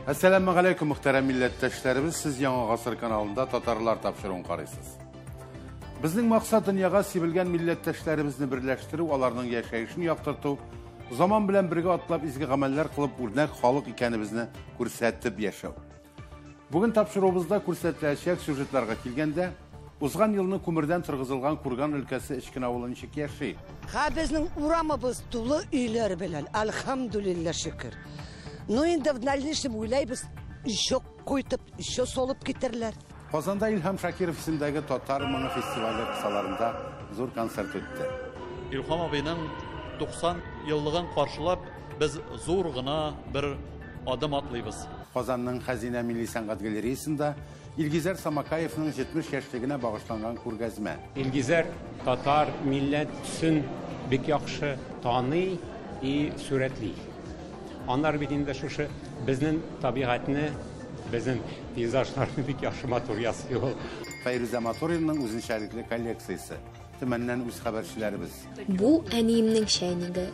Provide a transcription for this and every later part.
Assalamu alaikum muhterem milletteşlerimiz. Siz Yanı Asır kanalında Tatarlar tapşırığını qarıysınız. Bizning maqsad dunyoga sevilgan milletteşlerimizni birleştirib, ularning yaşayışını yoqtirib, zaman bilan birga atlab izgi amallar qilib, o'rnak xalq ekanimizni ko'rsatib yashaw. Bugun tapşırığımızda ko'rsatilajak syujetlarga kelganda, uzgan yılni ko'mirdan turg'izilgan Kurgan өлkәсе Ishkin avulini nechik yashaydi? Ha bizning uramimiz to'la uylar bilan, alhamdulillah shukr. Ну, endi в дальнейшем o'ylaymiz, ishga qo'yib, ishga solib ketirlar. Qozonda İlham Shakirov ismidagi Tatar Mono festivali qissalarında zo'r konsert o'tdi. İlham abining 90 yılligini qarshilab, biz zo'r g'ina bir adım atlaymiz. Qozonning Xazina Milliy san'at galereyasida İlgizar Samakayevning 70 yoshligina bag'ishlangan ko'rgazma. İlgizar Tatar milletsin bek yaxshi taniy и suratli. Onlar bitinde şuşu bizning tabiatni, bizim peyzajlarni bek yaxshi motoriyasi yo'q. Fayruza Motorovning o'zinchalikli kolleksiyasi. Tumandan o'z xabarchilarimiz. Bu animning shaynigi.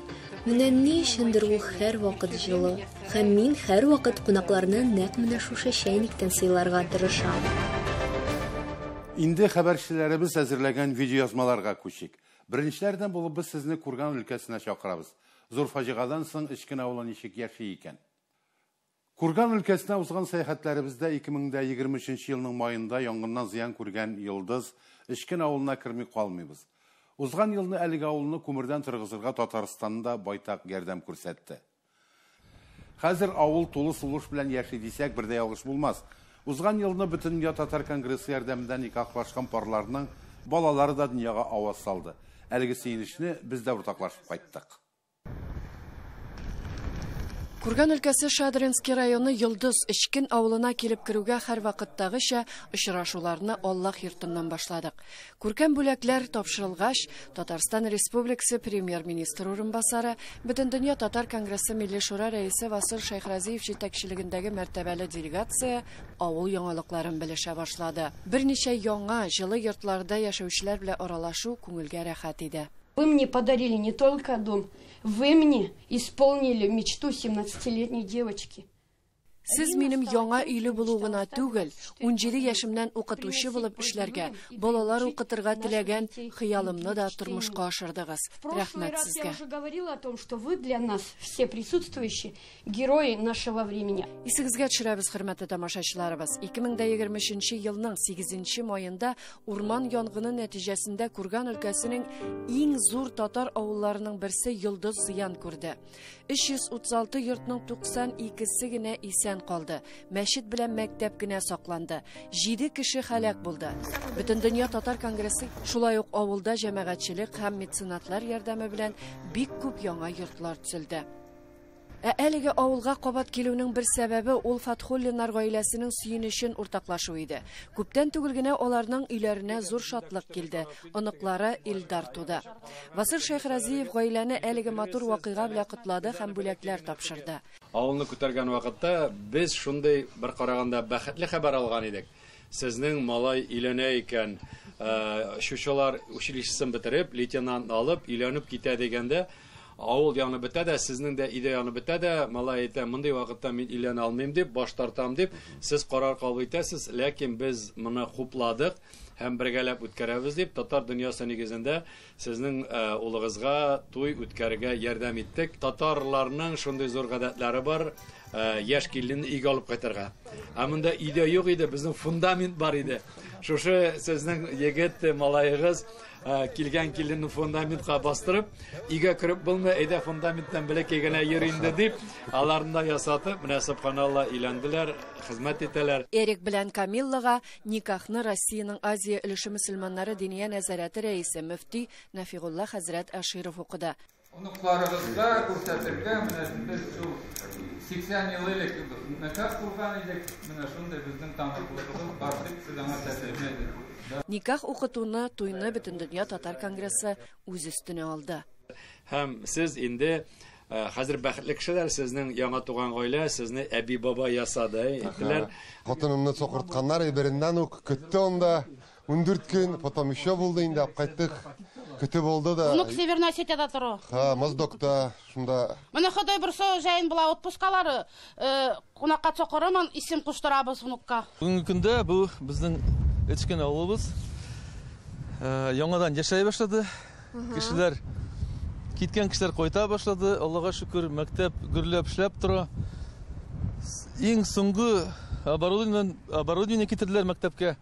Menni shundir u har vaqt jili. Ham men har vaqt qo'noqlarni naq mana shusha shaynikdan siylarga tirisham. Endi xabarchilarimiz hazırlagan video yozmalarga ko'chik. Birinchilardan bo'lib biz sizni Kurgan өлкәсенә chaqiramiz. Zo'r fajiadan so'ng Ishkin avulini nechik yashay ekan. Kurgan өлкәсенә uzgan sayohatlarimizda 2023-yilning mayında yong'indan ziyon ko'rgan Yıldız Ishkin avuluna kirmay qolmaymiz. Uzgan yilni Alik avulini ko'mirdan turg'izirga Tataristonda baytaq yordam ko'rsatdi. Hozir avul to'liq sulush bilan yashay desak birda yolg'ish bo'lmas. Uzgan yilni butun dunyo Tatar kongressi yordamidan nikohlashgan parlarning bolalari da dunyoga ovoz soldi. Aligi sevinishni biz da o'rtoqlashib qaytdik. Kurgan өлкәсе Шадринский районы Йылдыз Ishkin авылына килеп керүгә һәр вакыттагыча очрашуларны Аллах йортыннан башладык. Күркәм бүләкләр тапшырылгач, Татарстан Республикасы премьер-министр урынбасары, Бөтендөнья Татар конгрессы Милли шура рәисе Васил Шайхразиев җитәкчелегендәге мәртәбәле делегация авыл яңалыкларын белешә башлады. Берничә яңа җылы йортларда яшәүчеләр белән аралашу күңелгә рәхәт иде. Вы мне подарили не только дом, вы мне исполнили мечту 17-летней девочки. Сез минем яңа өйле булугына түгел, 17 яшымнан укытучы булып эшләргә, балалар укытырга теләгән хыялымны да тормышка ашырдыгыз. Рәхмәт сезгә. Я уже говорила о том, что вы для нас, все присутствующие, герои нашего времени. Исегезгә төшерәбез, хөрмәтле тамашачыларыбыз. 2023 елның 8 маенда урман янгыны нәтиҗәсендә Курган өлкәсенең иң зур татар авылларының берсе Йылдыз зыян күрде. 336 йортның 92-се генә исән калды. Мәчет белән мәктәп генә сакланды. 7 кеше һәлак булды. Бөтендөнья Татар конгрессы шулай ук авылда җәмәгатьчелек һәм меценатлар ярдәме белән бик күп яңа йортлар төзелде. Әлеге авылга кабат килүнең бер сәбәбе ул Фатхуллиннар гаиләсенең сөенечен уртаклашу иде. Күптән түгел генә аларның өйләренә зур шатлык килде. Оныклары Илдар туды. Васил Шайхразиев гаиләне әлеге матур вакыйга белән котлады һәм бүләкләр тапшырды. Авылны күтәргән вакытта без шундый бер караганда бәхетле хәбәр алган идек. Сезнең малай өйләнә икән, шушылар училищесын бетереп, лейтенант алып, өйләнеп китә дигәндә, авыл яны бетә дә, сезнең дә идеяны бетә дә, малай әйтә, мондый вакытта мин өйләнә алмыйм дип, баш тартам дип, сез карар кабул итәсез, ләкин без моны хупладык һәм бергәләп үткәрәбез дип, татар дөньясы нигезендә сезнең улыгызга туй үткәрергә ярдәм иттек. Татарларның шундый зур гадәтләре бар, яшь килен өйгә алып кайтырга. Ә монда идея юк иде, безнең фундамент бар иде. Шушы сезнең егет малайыгыз килгән киленне фундаментка бастырып, өйгә кереп булмый, әйдә фундаменттан беләк генә йөр инде дип, аларны да ясатып, менә субханалла өйләнделәр, хезмәт итәләр. Эрик белән Камиллага никахны Россиянең Азия өлеше мөселманнары диния нәзарәте рәисе мөфти Нафигулла хәзрәт Аширов укыды. Оныкларыбызга күрсәтергә менә без 80 ел элек никах кылган идек, менә шундый безнең таныклыгыбыз бар дип сезгә тәсәлим. Никах укытуны, туйны Бөтендөнья Татар конгрессы үз өстенә алды. Һәм сез инде хәзер бәхетле кешеләр, сезнең яңа туган гаилә сезне әби баба ясады, әйттеләр. Хатынымны сокыртканнар береннән үк көтте онда 14 көн, потом еще булды инде кайттык. Көтү болды да. Внук Северная Осетияда тұру. Ха, Моздокта, шунда. Міне Ходай бірсі жайын бұла отпускалары. Қонаққа соқырымын, исім құштырабыз внукка. Бүгінгі күнде бұл біздің өтішкен ауылыбыз. Яңадан жашай башлады. Кішілер, кеткен кішілер қойта башлады. Аллаға шүкір, мәктеп гүрлеп ішлеп тұру. Ең соңғы оборудование кетірділер мәктепке.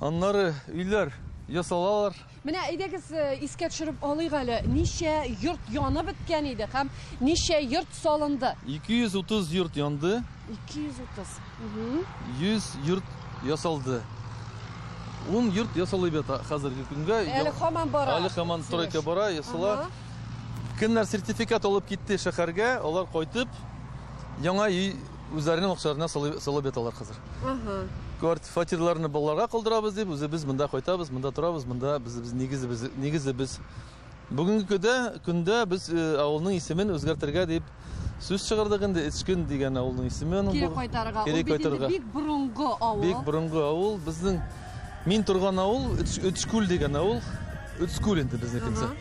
Аннары үйлер ясалалар. Менә әйдәгез искә төшереп алыйк әле. Ничә йорт янып беткән иде һәм ничә йорт салынды? 230 йорт янды. 230. 100 йорт ясалды. 10 йорт ясалый бит хәзерге көнгә. Әле һаман бара. Әле һаман стройка бара, ясала. Кемнәр сертификат алып китте шәһәргә, алар кайтып яңа үзләренең акчаларына салып беталар хәзер. Фатирларны балаларга калдырабыз дип, без монда кайтабыз, монда торабыз, монда без нигезе без бүгенге көндә без авылның исемен үзгәртергә дип сүз чыгардык инде. Эчкин дигән авылның исемен кире кайтарга. Бик бурынгы авыл. Бик бурынгы авыл. Безнең мин торган авыл Өтскүл дигән авыл. Өтскүл инде безнекенчә.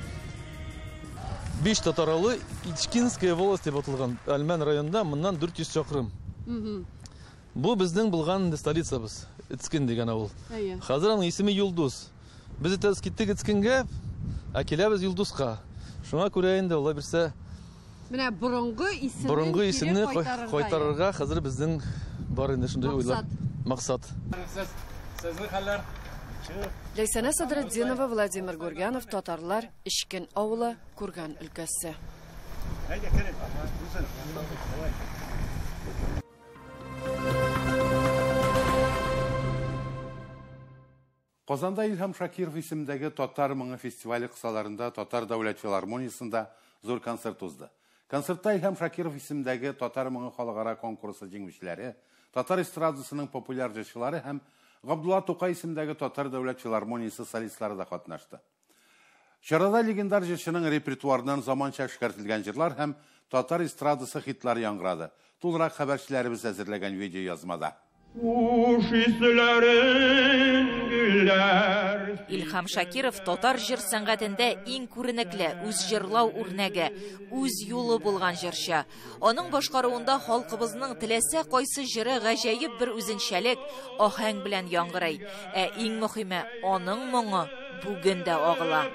5 татарлы Ичкинская волость дип аталган Әлмән районында моннан 400 чакрым. Бу безнең булган столицабыз, Эцкин дигән авыл. Хәзер аның исеме Юлдус. Без тез киттек Эцкингә, ә киләбез Юлдуска. Шуңа күрә инде алла берсә. Менә бурынгы исемне кайтарырга хәзер безнең бар инде шундый уйлар. Максат. Сезнең хәлләр? Ләйсәнә Садретдинова, Владимир Гурганов, татарлар, Ишкин авылы, Курган өлкәсе. Казанда Илһам Шакиров исемендәге Татар моңы фестивале кысаларында Татар дәүләт филармониясында зур концерт узды. Концертта Илһам Шакиров исемендәге Татар моңы халыкара конкурсы җиңүчеләре, Татар эстрадасының популяр җырчылары һәм Габдулла Тукай исемендәге Татар дәүләт филармониясе солистлары да катнашты. Чарада легендар җырчының репертуарыннан заманча эшкәртелгән җырлар һәм Татар эстрадасы хитлары яңгырады. Тулырак хәбәрчеләребез әзерләгән видео язмада. Илһам Шакиров татар җыр сәнгатендә иң күренекле үз җырлау үрнәге, үз юлы булган җырчы. Аның башкаруында халкыбызның теләсә кайсы җыры гаҗәеп бер үзенчәлек, аһәң белән яңгырый. Ә иң мөһиме, аның моңы бүген дә агыла.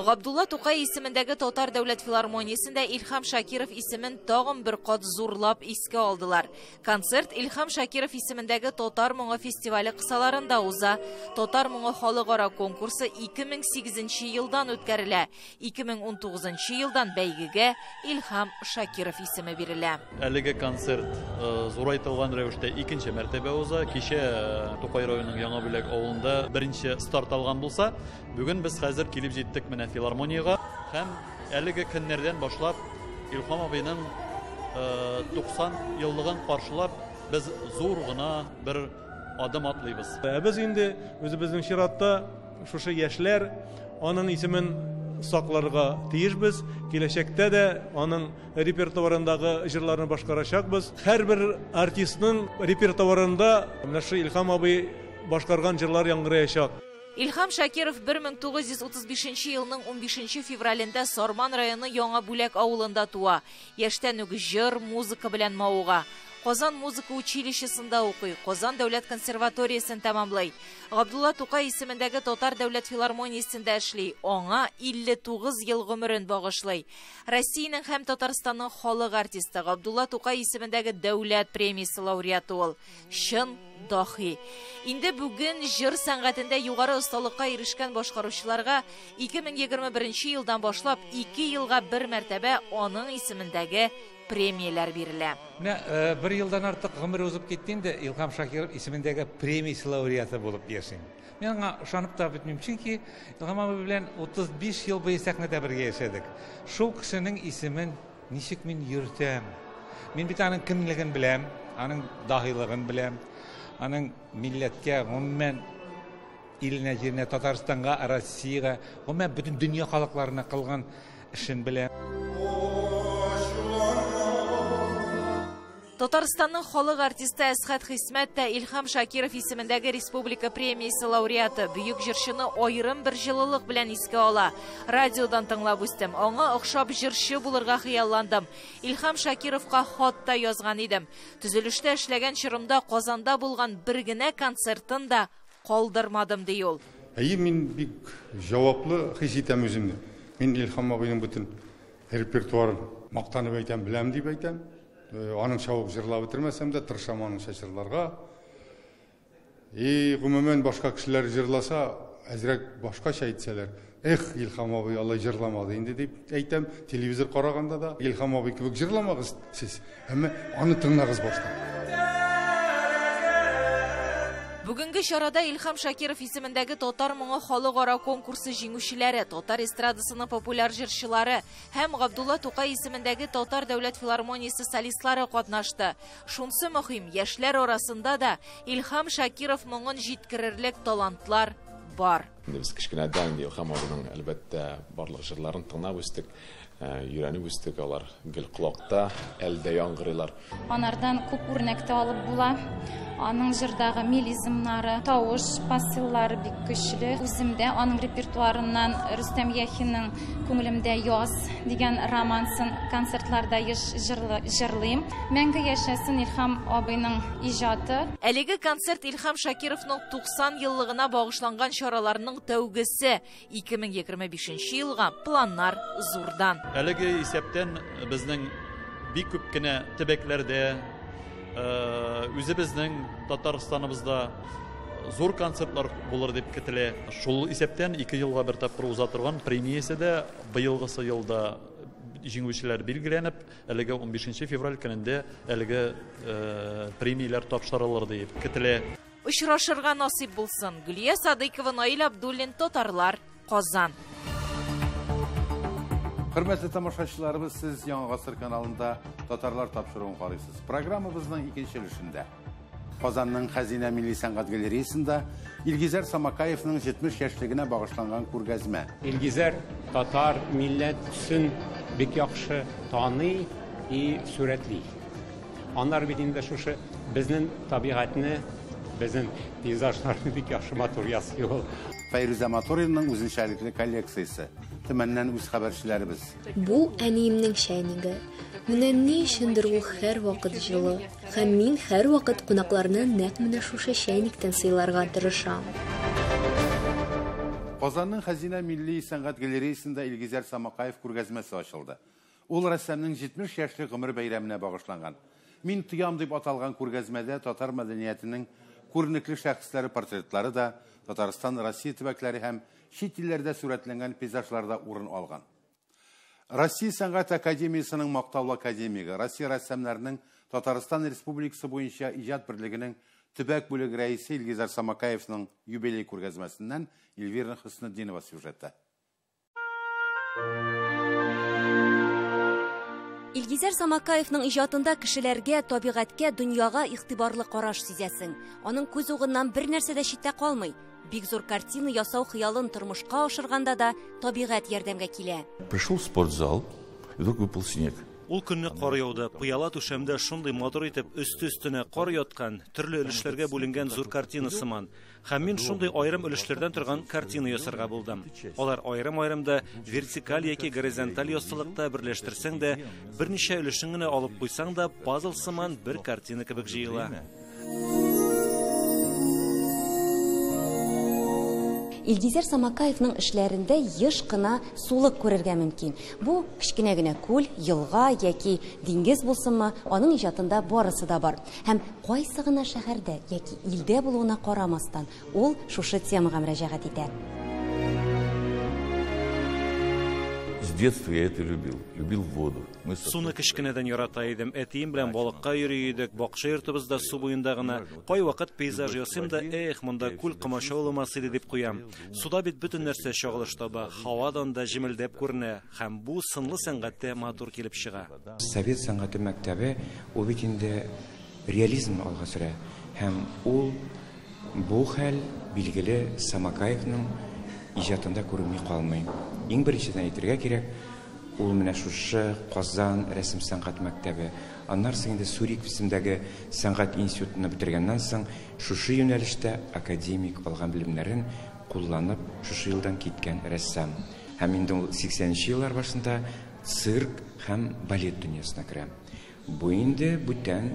Габдулла Тукай исемендәге Татар дәүләт филармониясендә Илһам Шакиров исемен тагын бер кат зурлап искә алдылар. Концерт Илһам Шакиров исемендәге Татар моңы фестивале кысаларында уза. Татар моңы халыкара конкурсы 2008 елдан үткәрелә. 2019 елдан бәйгегә Илһам Шакиров исеме бирелә. Әлеге концерт зурайтылган рәвештә икенче мәртәбә уза. Кичә Тукай районының Яңа Бүләк авылында беренче старт алган булса, бүген без хәзер килеп җиттек менә филармонияга һәм әлеге көннәрдән башлап Илһам абыйның 90 еллыгын каршылап без зур гына бер адым атлыйбыз. Без инде үзебезнең чиратта шушы яшьләр аның исемен сакларга тиешбез. Киләчәктә дә аның репертуарындагы җырларны башкарачакбыз. Һәрбер артистның репертуарында менә шу Илһам абый башкарган җырлар яңгыраячак. Илһам Шакиров 1935 елның 15 февралендә Сарман районы Яңа Бүләк авылында туа. Яшьтән үк җыр, музыка белән мавыга. Казан музыка училищесында укый, Казан дәүләт консерваториясын тәмамлый. Габдулла Тукай исемендәге Татар дәүләт филармониясендә эшли. Аңа 59 ел гомерен багышлый. Россиянең һәм Татарстанның халык артисты Габдулла Тукай исемендәге дәүләт премиясе лауреаты ул. Чын дахи. Инде бүген җыр сәнгатендә югары осталыкка ирешкән башкаручыларга 2021 елдан башлап 2 елга бер мәртәбә аның исемендәге премиялар бирелә. Бер елдан артык гомер узып китте инде Илһам Шакиров исемендәге премия лауреаты булып яшим. Мен аңа ышанып та бетмим, чөнки Илһам абый белән 35 ел буе сәхнәдә бергә яшәдек. Шул кешенең исемен ничек мин йөртәм? Мен бит аның кимлеген беләм, аның даһилыгын беләм, аның милләткә, гомумән иленә, җиренә, Татарстанга, Россиягә, гомумән бөтен дөнья халыкларына кылган эшен беләм. Татарстанның халык артисты Әсхәт Хисмәт тә Илхам Шакиров исемендәге республика премиясе лауреаты бөек җырчыны аерым бер җылылык белән искә ала. Радиодан тыңлап үстем. Аңа охшап җырчы булырга хыялландым. Илхам Шакировка хат та язган идем. Төзелештә эшләгән чорымда Казанда булган бер генә концертын да калдырмадым ди ул. Мин бик җаваплы хис итәм үземне. Мин Илхам абыйның бөтен репертуарын мактанып әйтәм, беләм дип әйтәм. Аның шауып жырлап бетермәсәм дә тырышам аның шашырларга. Гомумән башка кешеләр җырласа, әзрәк башкача әйтсәләр, Илхам абый алай җырламады инде дип әйтәм. Телевизор караганда да Илхам абый кебек җырламагыз сез, әмма аны тыңлагыз башта. Бүгенге чарада Илхам Шакиров исемендәге татар моңы халыкара конкурсы җиңүчеләре, татар эстрадасының популяр җырчылары һәм Габдулла Тукай исемендәге татар дәүләт филармониясе солистлары катнашты. Шунсы мөһим, яшьләр арасында да Илхам Шакиров моңын җиткерерлек талантлар бар. Без кичкенәдән Илхам абыйның әлбәттә барлык җырларын тыңлап үстек, өйрәнеп үстек, алар гел колакта, әлдә яңгырыйлар. Анардан күп үрнәктә алып була. Аның җырдагы мелизмнары, тавыш, пассиллары бик көчле. Үземдә аның репертуарыннан Рөстәм Яхинның Күңелемдә яз дигән романсын концертларда җырлыйм. Мәңге яшәсен Илхам абыйның иҗаты. Әлеге концерт Илхам Шакировның 90 еллыгына багышланган чараларның тәүгесе. 2025 елга планнар зурдан. Әлеге исәптән безнең бик күп кенә төбәкләрдә үзебезнең Татарстаныбызда зур концертлар булыр дип көтелә. Шул исәптән 2 елга бер тапкыр уза торган премиясе дә быелгысы елда җиңүчеләр билгеләнеп, әлеге 15 февраль көнендә әлеге премияләр тапшырылыр дип көтелә. Очрашырга насип булсын. Гөлия Садыкова, Наил Абдуллин, Татарлар, Казан. Хөрмәтле тамашачыларыбыз, сез Яңа гасыр каналында Татарлар тапшыруын карыйсыз. Программабызның икенче өлешендә Казанның Хәзинә милли сәнгать галереясында Илгизәр Самакаевның 70 яшьлегенә багышланган күргәзмә. Илгизәр татар милләт төсен бик яхшы таный и сурәтли. Аннар бит инде шушы безнең табигатьне, безнең пейзажларны бик яхшы матур ясый ул. Файруза Моторинның үзенчәлекле коллекциясе. Төмәннән үз хәбәрчеләребез. Бу әниемнең шәйниге. Менә ни өчендер ул һәр вакыт җылы. Һәм мин һәр вакыт кунакларны нәкъ менә шушы шәйниктән сыйларга тырышам. Казанның Хәзинә милли сәнгать галереясында Илгизәр Самакаев күргәзмәсе ачылды. Ул рәссамның 70 яшьлек гомер бәйрәменә багышланган. Мин тоям дип аталган күргәзмәдә татар мәдәниятенең күренекле шәхесләре портретлары да Татарстан, Россия төбәкләре һәм чит илләрдә сурәтләнгән пейзажларда урын алган. Россия сәнгать академиясының мактаулы академигы, Россия рәссамнарының Татарстан Республикасы буенча иҗат берлегенең төбәк бүлек рәисе Илгизәр Самакаевның юбилей күргәзмәсеннән Эльвира Хөснетдинова сюжеты. Илгизәр Самакаевның иҗатында кешеләргә, табигатькә, дөньяга игътибарлы караш сизәсең. Аның күз угыннан бер нәрсә дә читтә калмый. Бик зур картина ясау хыялын тормышка ашырганда да табигать ярдәмгә килә. Пришел в спортзал, и вдруг выпал снег. Ул көнне кар яуды, пыяла түшәмдә шундый матур итеп өсте-өстенә кар яткан, төрле өлешләргә бүленгән зур картина сыман. Һәм мин шундый аерым өлешләрдән торган картина ясарга булдым. Алар аерым-аерымда вертикаль яки горизонталь яссылыкта берләштерсәң дә, берничә өлешен генә алып куйсаң да, пазл сыман бер картина кебек җыела. Илгизәр Самакаевның эшләрендә еш кына сулык күрергә мөмкин. Бу кичкенә генә күл, елга яки диңгез булсынмы, аның иҗатында барысы да бар. Һәм кайсы гына шәһәрдә яки илдә булуына карамастан, ул шушы темага мөрәҗәгать итә. детства я это любил воду. Суны кечкенәдән ярата идем. Әтием белән балыкка йөри идек, бакча йортыбызда су буенда гына. Кай вакыт пейзаж ясыйм да, монда күл комача булмас иде дип куям. Суда бит бөтен нәрсә чагылыш таба, һавадан да җимелдәп күренә, һәм бу сынлы сәнгатьтә матур килеп чыга. Совет сәнгате мәктәбе ул бит инде реализм алга сөрә. Һәм ул бу хәл билгеле Самакаевның иҗатында күренми калмый. Иң беренчедән әйтергә кирәк, ул менә шушы Казан рәсем сәнгать мәктәбе, аннан соң инде Сурик исемдәге сәнгать институтын бетергәннән соң шушы юнәлештә академик алган белемнәрен кулланып, шушы елдан киткән рәссам. Һәм инде ул 80нче еллар башында цирк һәм балет дөньясына керә. Бу инде бүтән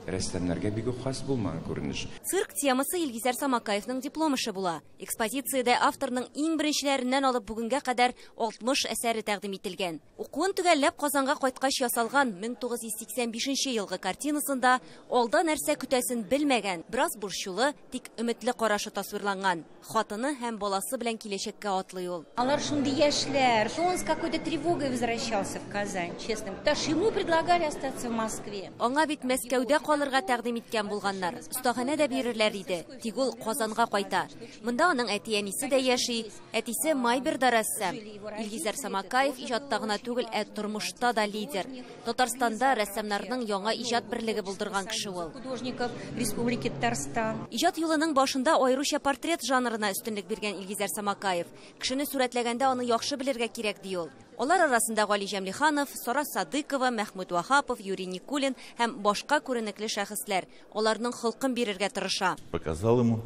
рәссамнарга бик хас булмаган күренеш. Цирк темасы Илгизәр Самакаевның диплом эше була. Экспозициядә авторның иң беренчеләреннән алып бүгенгә кадәр 60 әсәре тәкъдим ителгән. Укуын төгәлләп Казанга кайткач ясалган 1985 елгы картинасында алда нәрсә көтәсен белмәгән, бераз бурчулы, тик өметле карашы тасвирланган. Хатыны һәм баласы белән киләчәккә атлый ул. Алар шундый яшьләр, что он с какой-то тревогой возвращался в Казань, честно. Потому что ему предлагали остаться в Москве. Аңа бит Мәскәүдә калырга тәкъдим иткән булганнар. Остаханә дә бирерләр иде. Тик ул Казанга кайта. Монда аның әти-әнисе дә яши. Әтисе Майберда рәссам. Илгизәр Самакаев иҗатта гына түгел, тормышта да лидер. Татарстанда рәссамнарның яңа иҗат берлеге булдырган кеше ул. Художников Республики Татарстан. Иҗат юлының башында аеруча портрет жанрына өстенлек биргән Илгизәр Самакаев. Кешене сурәтләгәндә аны яхшы белергә кирәк ди ул. Алар арасында Гали Җәмлиханов, Сара Садыкова, Мәхмүд Вахапов, Юрий Никулин һәм башка күренекле шәхесләр. Аларның холкын бирергә тырыша. Показал ему.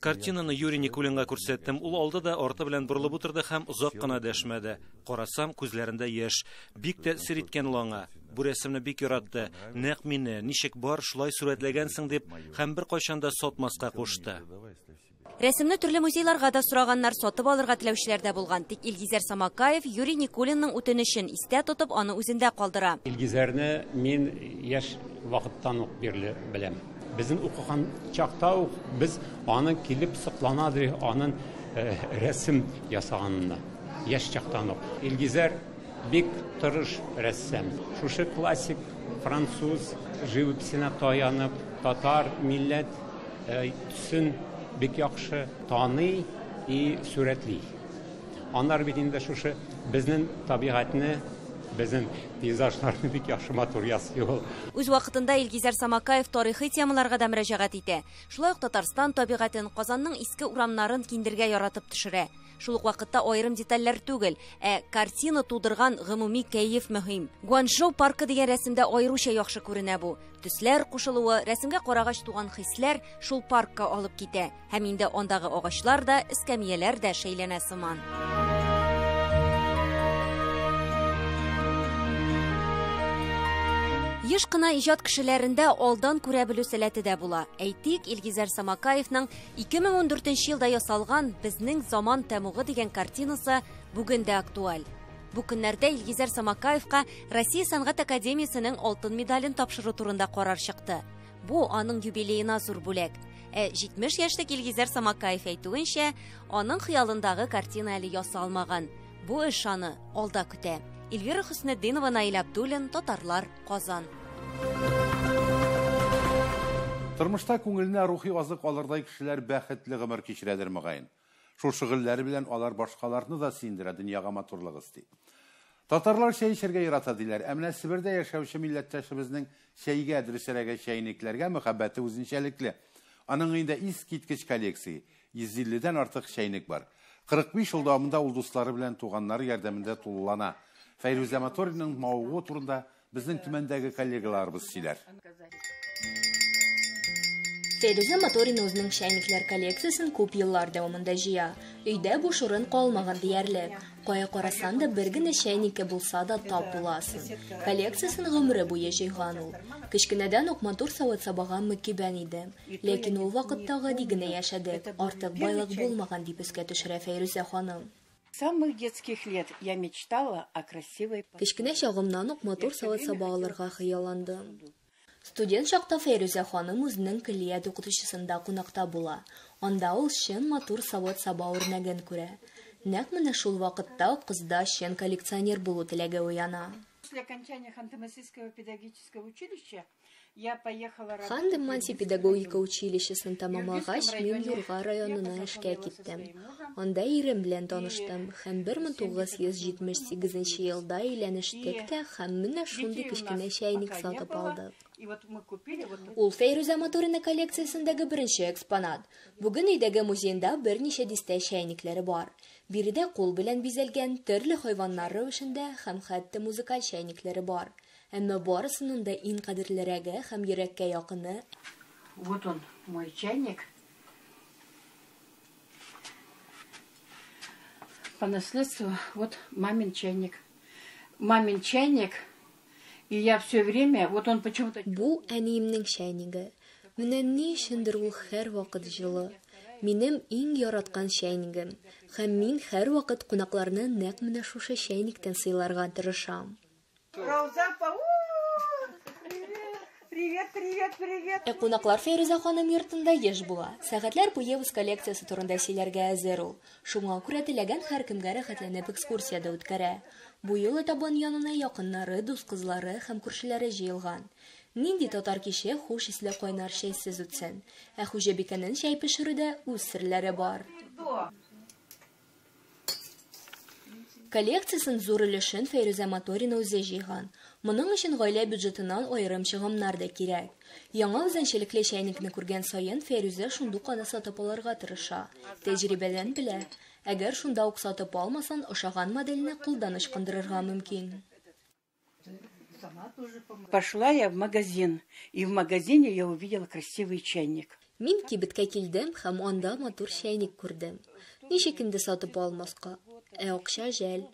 Картинаны Юрий Никулинга күрсәттем. Ул алды да арты белән борылып утырды һәм озак кына дәшмәде. Карасам, күзләрендә яшь. Бик тәэсир иткән лаңа. Бу рәсемне бик яратты. Нәкъ мине, ничек бар, шулай сурәтләгәнсең дип, һәм бер кайчанда сатмаска кушты. Рәсемне төрле музейларга да сораганнар, сатып алырга теләүчеләр дә булган. Тик Илгизәр Самакаев Юрий Никулинның үтенечен истә тотып, аны үзендә калдыра. Илгизәрне мин яшь вакыттан ук бирле беләм. Безнең укыган чакта ук без аны килеп сыкланадыр, аның рәсем ясаганына. Яшь чактан ук. Илгизәр бик тырыш рәссам. Шушы классик француз живописенә таянып, татар милләт төсен бик яхшы таный и сурәтли. Аннар бит инде шушы безнең табигатьне, безнең пейзажларны бик яхшы матур ясый ул. Үз вакытында Илгизәр Самакаев тарихи темаларга да мөрәҗәгать итә. Шулай ук Татарстан табигатын, Казанның иске урамнарын киндергә яратып төшерә. Шул ук вакытта аерым детальләр түгел, картина тудырган гомуми кәеф мөһим. Гуанчжоу паркы дигән рәсемдә аеруча яхшы күренә бу. Төсләр кушылуы, рәсемгә карагач туган хисләр шул паркка алып китә. Һәм инде андагы агачлар да, эскәмияләр дә шәйләнә сыман. Еш кына иҗат кешеләрендә алдан күрә белү сәләте дә була. Әйтик, Илгизәр Самакаевның 2014 елда ясалган «Безнең заман тәмугы» дигән картинасы бүген дә актуаль. Бу көннәрдә Илгизәр Самакаевка Россия сәнгать академиясенең алтын медален тапшыру турында карар чыкты. Бу аның юбилеена зур бүләк. 70 яшьлек Илгизәр Самакаев әйтүенчә, аның хыялындагы картина әле ясалмаган. Бу эш аны алда көтә. Эльвира Хөснетдинова, Наил Абдуллин, Татарлар, Казан. Тормышта күңеленә рухи азык алырдай кешеләр бәхетле гомер кичерәдер мөгаен. Шул шөгыльләре белән алар башкаларны да сөендерә, дөньяга матурлык исти. Татарлар чәй эчәргә ярата диләр. Ә менә Себердә яшәүче милләттәшебезнең чәйгә, дөресрәгә чәйникләргә мөхәббәте үзенчәлекле. Аның инде искиткеч коллекция, 150дән артык чәйник бар. 45 ел дәвамында ул дуслары белән туганнары ярдәмендә тулылана. Фәйрүзә Моториның мавыгы турында безнең төмәндәге коллегаларыбыз сөйләр. Фәйрүзә Моторина үзенең чәйникләр коллекциясын күп еллар дәвамында җыя. Өйдә буш урын калмаган диярлек. Кая карасан да бер генә чәйнике булса да тап буласың. Коллекциясын гомере буе җыйган ул. Кечкенәдән ук матур савыт-сабаган мөкибән иде. Ләкин ул вакыттагы дигенә яшәдек. Артык байлык булмаган дип искә төшерә Фәйрүзә ханым. С самых детских лет я мечтала о красивой... Кечкенә чагымнан ук матур савыт-сабагаларга хыялландым. Студент чакта Фәйрүзә ханым үзенең көллият укытучысында кунакта була. Анда ул чын матур савыт-саба үрнәген күрә. Нәкъ менә шул вакытта кызда шен коллекционер булу теләге уяна. После окончания Ханты-Мансийского педагогического училища я поехала... Ханты-Манси педагогика училищесын тамамлагач, мин Юрга районына эшкә киттем. Анда ирем белән таныштым һәм 1978 елда өйләнештек тә һәм менә шундый кечкенә чәйник сатып алдык. Ул Фәйрүзә Моторина коллекциясендәге беренче экспонат. Бүген өйдәге музейда берничә дистә чәйникләре бар. Биредә кул белән бизәлгән төрле хайваннар рәвешендә һәм хәтта музыкаль чәйникләре бар. Әмма барысының да иң кадерлерәге һәм йөрәккә якыны. Вот он, мой чайник. По наследству, вот мамин чайник. Мамин чайник. И я все время, вот он почему-то... Бу әниемнең чәйниге. Менә ни өчендер ул һәр вакыт җылы. Минем иң яраткан чәйнигем. Һәм мин һәр вакыт кунакларны нәкъ менә шушы чәйниктән сыйларга тырышам. Привет. Кунаклар Фәйрүзә ханым йортында еш була. Сәгатьләр буе үз коллекциясе турында сөйләргә әзер ул. Шуңа күрә теләгән һәркемгә рәхәтләнеп экскурсияда үткәрә. Бу юлы табын янына якыннары, дус кызлары һәм күршеләре җыелган. Нинди татар кичә хуш исле кайнар чәйсез үтсен. Ә хуҗабикәнең чәй пешерүдә үз серләре бар. Коллекциясын зур өлешен Фәйрүзә Моторина үзе җыйган. Моның өчен гаилә бюджетыннан аерым чыгымнар да кирәк. Яңа үзенчәлекле чәйникне күргән саен Фәйрүзә шундук аны сатып алырга тырыша. Тәҗрибәдән белә. Әгәр шунда ук сатып алмасан, ошаган моделне кулдан ычкындырырга мөмкин. Пошла я в магазин, и в магазине я увидела красивый чайник. Мин кибеткә килдем һәм анда матур чәйник күрдем. Ничек инде сатып алмаска? Акча жәл.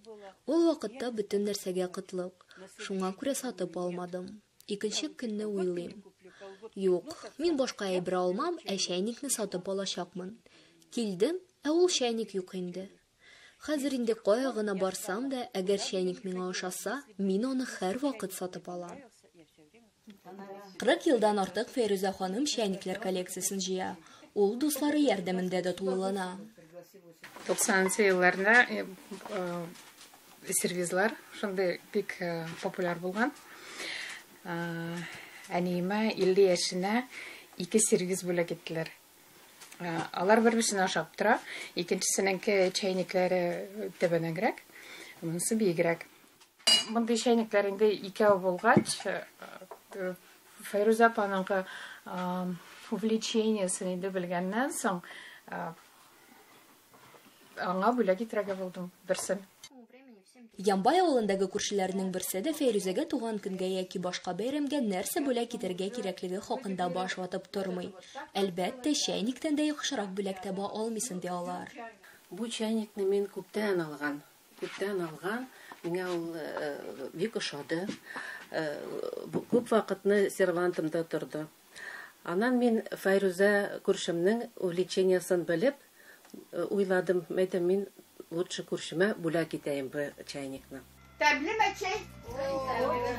Ул вакытта бөтен нәрсәгә кытлык. Шуңа күрә сатып алмадым. Икенче көнне уйлыйм. Юк, мин башка әйбер алмам, ә чәйникне сатып алачакмын. Килдем, ә ул чәйник юк инде. Хәзер инде кая гына барсам да, әгәр чәйник миңа ошаса, мин аны һәр вакыт сатып алам. 40 елдан артык Фәйрүзә ханым чәйникләр коллекциясын җыя. Ул дуслары ярдәмендә дә тулылана. 90 елларда сервизлар шундый бик популяр булган. Әниемә 50 яшенә 2 сервиз бүләк иттеләр. Алар бер-берсенә ашап тора. Икенчесенеңке чәйникләре тәбәнәгрәк, монысы бигрәк. Мондый чәйникләр инде икәү булгач, Фәйрүзә апаның увлечениесын инде белгәннән соң аңа бүләк итәргә булдым берсен. Ямбай авылындагы күршеләрнең берсе дә Фәйрүзәгә туган көнгә яки башка бәйрәмгә нәрсә бүләк итәргә кирәклеге хакында баш ватып тормый. Әлбәттә, чәйниктән дә яхшырак бүләк таба алмыйсын ди алар. Бу чәйникне мин күптән алган. Миңа ул бик ошады. Күп вакытны сервантымда торды. Анан мин Фәйрүзә күршемнең увлечениясын белеп, уйладым, мәйтәм мин лучше күршемә бүләк итәйем бу чәйникне.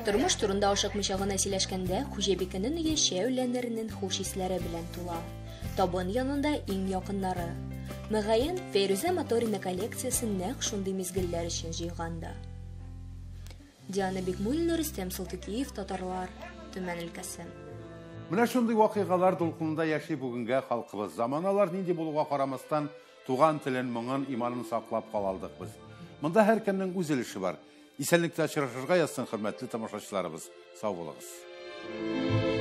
Тормыш турында ашыкмыйча гына сөйләшкәндә, хуҗабикәнең яшәү үләннәренең хуш исләре белән тула. Табын янында иң якыннары. Мөгаен, Фәйрүзә Моторина коллекциясын нәкъ шундый мизгелләр өчен җыйганда. Диана Бикмуллина, Рөстәм Салтыкиев, Татарлар, Төмән өлкәсе. Менә шундый вакыйгалар дулкынында яши бүгенгә халкыбыз. Заманалар нинди булуга карамастан, туган телен, моңын, иманын саклап калалдык без. Монда һәркемнең үз өлеше бар. Исәнлектә очрашырга язсын, хөрмәтле тамашачыларыбыз. Сау булыгыз.